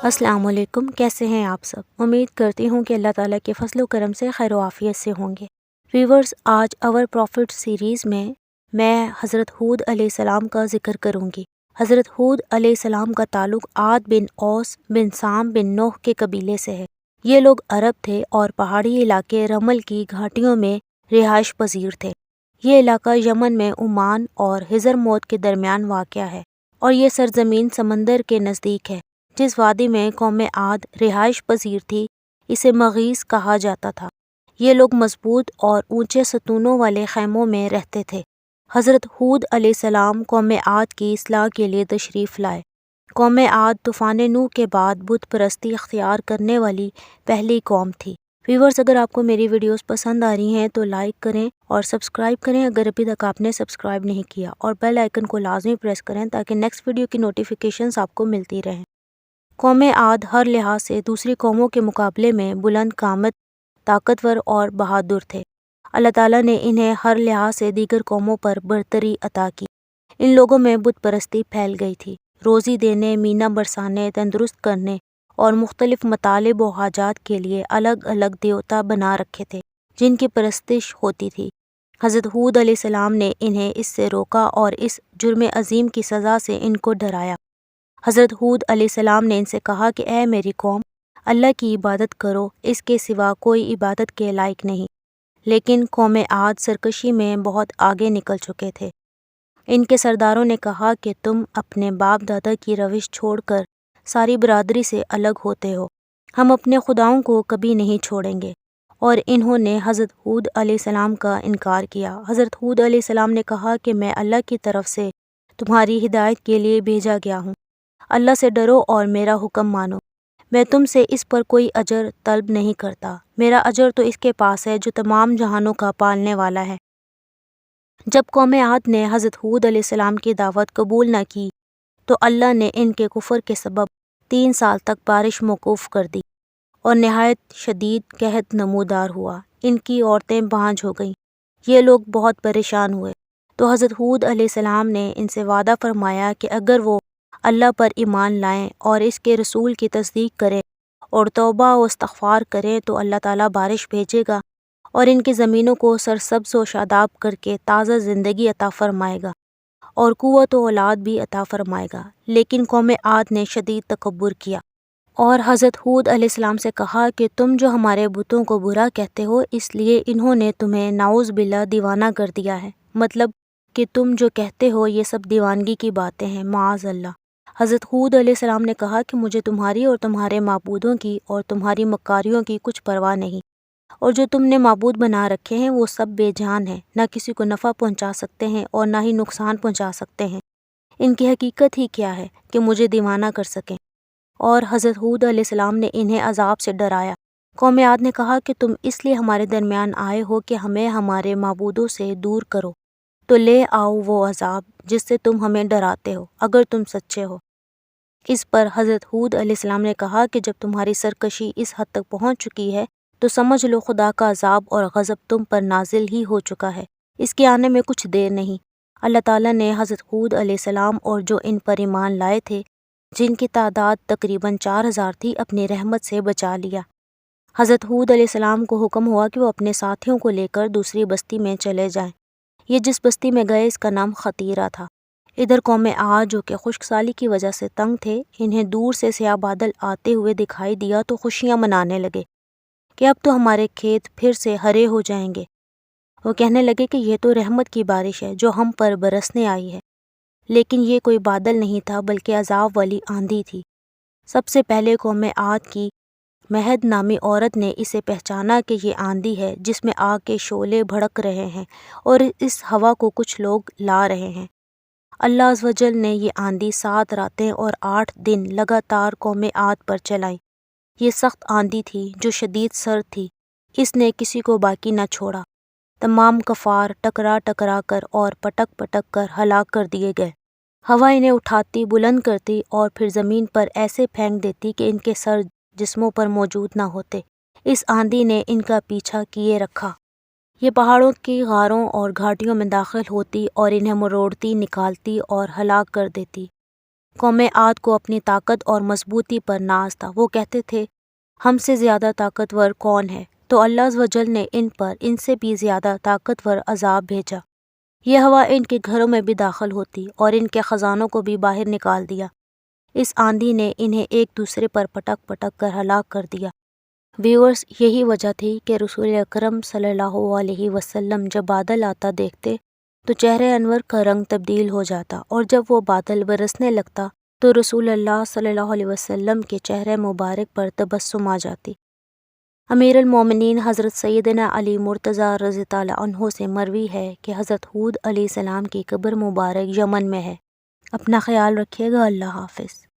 السلام علیکم، کیسے ہیں آپ سب؟ امید کرتی ہوں کہ اللہ تعالیٰ کے فضل و کرم سے خیر و عافیت سے ہوں گے۔ ویورز، آج اور پروفٹ سیریز میں حضرت ہود علیہ السلام کا ذکر کروں گی۔ حضرت ہود علیہ السلام کا تعلق عاد بن اوس بن سام بن نوح کے قبیلے سے ہے۔ یہ لوگ عرب تھے اور پہاڑی علاقے رمل کی گھاٹیوں میں رہائش پذیر تھے۔ یہ علاقہ یمن میں عمان اور حضرموت کے درمیان واقع ہے اور یہ سرزمین سمندر کے نزدیک ہے۔ جس وادی میں قوم عاد رہائش پذیر تھی اسے مغیث کہا جاتا تھا۔ یہ لوگ مضبوط اور اونچے ستونوں والے خیموں میں رہتے تھے۔ حضرت ہود علیہ السلام قوم عاد کی اصلاح کے لیے تشریف لائے۔ قوم عاد طوفان نوح کے بعد بت پرستی اختیار کرنے والی پہلی قوم تھی۔ ویورز، اگر آپ کو میری ویڈیوز پسند آ رہی ہیں تو لائک کریں اور سبسکرائب کریں اگر ابھی تک آپ نے سبسکرائب نہیں کیا، اور بیل آئیکن کو لازمی پریس کریں تاکہ نیکسٹ ویڈیو کی نوٹیفیکیشنز آپ کو ملتی رہیں۔ قوم عاد ہر لحاظ سے دوسری قوموں کے مقابلے میں بلند قامت، طاقتور اور بہادر تھے۔ اللہ تعالیٰ نے انہیں ہر لحاظ سے دیگر قوموں پر برتری عطا کی۔ ان لوگوں میں بت پرستی پھیل گئی تھی۔ روزی دینے، مینا برسانے، تندرست کرنے اور مختلف مطالب و حاجات کے لیے الگ الگ دیوتا بنا رکھے تھے جن کی پرستش ہوتی تھی۔ حضرت ہود علیہ السلام نے انہیں اس سے روکا اور اس جرم عظیم کی سزا سے ان کو ڈرایا۔ حضرت ہود علیہ السلام نے ان سے کہا کہ اے میری قوم، اللہ کی عبادت کرو، اس کے سوا کوئی عبادت کے لائق نہیں۔ لیکن قوم عاد سرکشی میں بہت آگے نکل چکے تھے۔ ان کے سرداروں نے کہا کہ تم اپنے باپ دادا کی روش چھوڑ کر ساری برادری سے الگ ہوتے ہو، ہم اپنے خداؤں کو کبھی نہیں چھوڑیں گے۔ اور انہوں نے حضرت ہود علیہ السلام کا انکار کیا۔ حضرت ہود علیہ السلام نے کہا کہ میں اللہ کی طرف سے تمہاری ہدایت کے لیے بھیجا گیا ہوں، اللہ سے ڈرو اور میرا حکم مانو۔ میں تم سے اس پر کوئی اجر طلب نہیں کرتا، میرا اجر تو اس کے پاس ہے جو تمام جہانوں کا پالنے والا ہے۔ جب قوم عاد نے حضرت ہود علیہ السلام کی دعوت قبول نہ کی تو اللہ نے ان کے کفر کے سبب 3 سال تک بارش موقوف کر دی اور نہایت شدید قحط نمودار ہوا۔ ان کی عورتیں بانجھ ہو گئیں۔ یہ لوگ بہت پریشان ہوئے تو حضرت ہود علیہ السلام نے ان سے وعدہ فرمایا کہ اگر وہ اللہ پر ایمان لائیں اور اس کے رسول کی تصدیق کریں اور توبہ و استغفار کریں تو اللہ تعالیٰ بارش بھیجے گا اور ان کی زمینوں کو سرسبز و شاداب کر کے تازہ زندگی عطا فرمائے گا اور قوت و اولاد بھی عطا فرمائے گا۔ لیکن قوم عاد نے شدید تکبر کیا اور حضرت ہود علیہ السلام سے کہا کہ تم جو ہمارے بتوں کو برا کہتے ہو اس لیے انہوں نے تمہیں نعوذ باللہ دیوانہ کر دیا ہے، مطلب کہ تم جو کہتے ہو یہ سب دیوانگی کی باتیں ہیں، معاذ اللہ۔ حضرت ہود علیہ السلام نے کہا کہ مجھے تمہاری اور تمہارے معبودوں کی اور تمہاری مکاریوں کی کچھ پرواہ نہیں، اور جو تم نے معبود بنا رکھے ہیں وہ سب بے جان ہیں، نہ کسی کو نفع پہنچا سکتے ہیں اور نہ ہی نقصان پہنچا سکتے ہیں۔ ان کی حقیقت ہی کیا ہے کہ مجھے دیوانہ کر سکیں؟ اور حضرت ہود علیہ السلام نے انہیں عذاب سے ڈرایا۔ قوم عاد نے کہا کہ تم اس لیے ہمارے درمیان آئے ہو کہ ہمیں ہمارے معبودوں سے دور کرو، تو لے آؤ وہ عذاب جس سے تم ہمیں ڈراتے ہو اگر تم سچے ہو۔ اس پر حضرت ہود علیہ السلام نے کہا کہ جب تمہاری سرکشی اس حد تک پہنچ چکی ہے تو سمجھ لو خدا کا عذاب اور غضب تم پر نازل ہی ہو چکا ہے، اس کے آنے میں کچھ دیر نہیں۔ اللہ تعالیٰ نے حضرت ہود علیہ السلام اور جو ان پر ایمان لائے تھے جن کی تعداد تقریباً 4000 تھی اپنی رحمت سے بچا لیا۔ حضرت ہود علیہ السلام کو حکم ہوا کہ وہ اپنے ساتھیوں کو لے کر دوسری بستی میں چلے جائیں۔ یہ جس بستی میں گئے اس کا نام خطیرہ تھا۔ ادھر قوم عاد جو کہ خشک سالی کی وجہ سے تنگ تھے، انہیں دور سے سیاہ بادل آتے ہوئے دکھائی دیا تو خوشیاں منانے لگے کہ اب تو ہمارے کھیت پھر سے ہرے ہو جائیں گے۔ وہ کہنے لگے کہ یہ تو رحمت کی بارش ہے جو ہم پر برسنے آئی ہے، لیکن یہ کوئی بادل نہیں تھا بلکہ عذاب والی آندھی تھی۔ سب سے پہلے قوم عاد کی مہد نامی عورت نے اسے پہچانا کہ یہ آندھی ہے جس میں آگ کے شعلے بھڑک رہے ہیں اور اس ہوا کو کچھ لوگ لا رہے ہیں۔ اللہ عز و جل نے یہ آندھی 7 راتیں اور 8 دن لگاتار قوم عاد پر چلائی۔ یہ سخت آندھی تھی جو شدید سرد تھی، اس نے کسی کو باقی نہ چھوڑا۔ تمام کفار ٹکرا ٹکرا کر اور پٹک پٹک کر ہلاک کر دیے گئے۔ ہوا انہیں اٹھاتی، بلند کرتی اور پھر زمین پر ایسے پھینک دیتی کہ ان کے سر جسموں پر موجود نہ ہوتے۔ اس آندھی نے ان کا پیچھا کیے رکھا۔ یہ پہاڑوں کی غاروں اور گھاٹیوں میں داخل ہوتی اور انہیں مروڑتی، نکالتی اور ہلاک کر دیتی۔ قوم عاد کو اپنی طاقت اور مضبوطی پر ناز تھا۔ وہ کہتے تھے ہم سے زیادہ طاقتور کون ہے؟ تو اللہ عز و جل نے ان پر ان سے بھی زیادہ طاقتور عذاب بھیجا۔ یہ ہوا ان کے گھروں میں بھی داخل ہوتی اور ان کے خزانوں کو بھی باہر نکال دیا۔ اس آندھی نے انہیں ایک دوسرے پر پٹک پٹک کر ہلاک کر دیا۔ ویورز، یہی وجہ تھی کہ رسول اکرم صلی اللہ علیہ وسلم جب بادل آتا دیکھتے تو چہرے انور کا رنگ تبدیل ہو جاتا، اور جب وہ بادل برسنے لگتا تو رسول اللہ صلی اللہ علیہ وسلم کے چہرے مبارک پر تبسم آ جاتی۔ امیر المومنین حضرت سیدنا علی مرتضیٰ رضی اللہ عنہ سے مروی ہے کہ حضرت ہود علیہ السلام کی قبر مبارک یمن میں ہے۔ اپنا خیال رکھیے گا۔ اللہ حافظ۔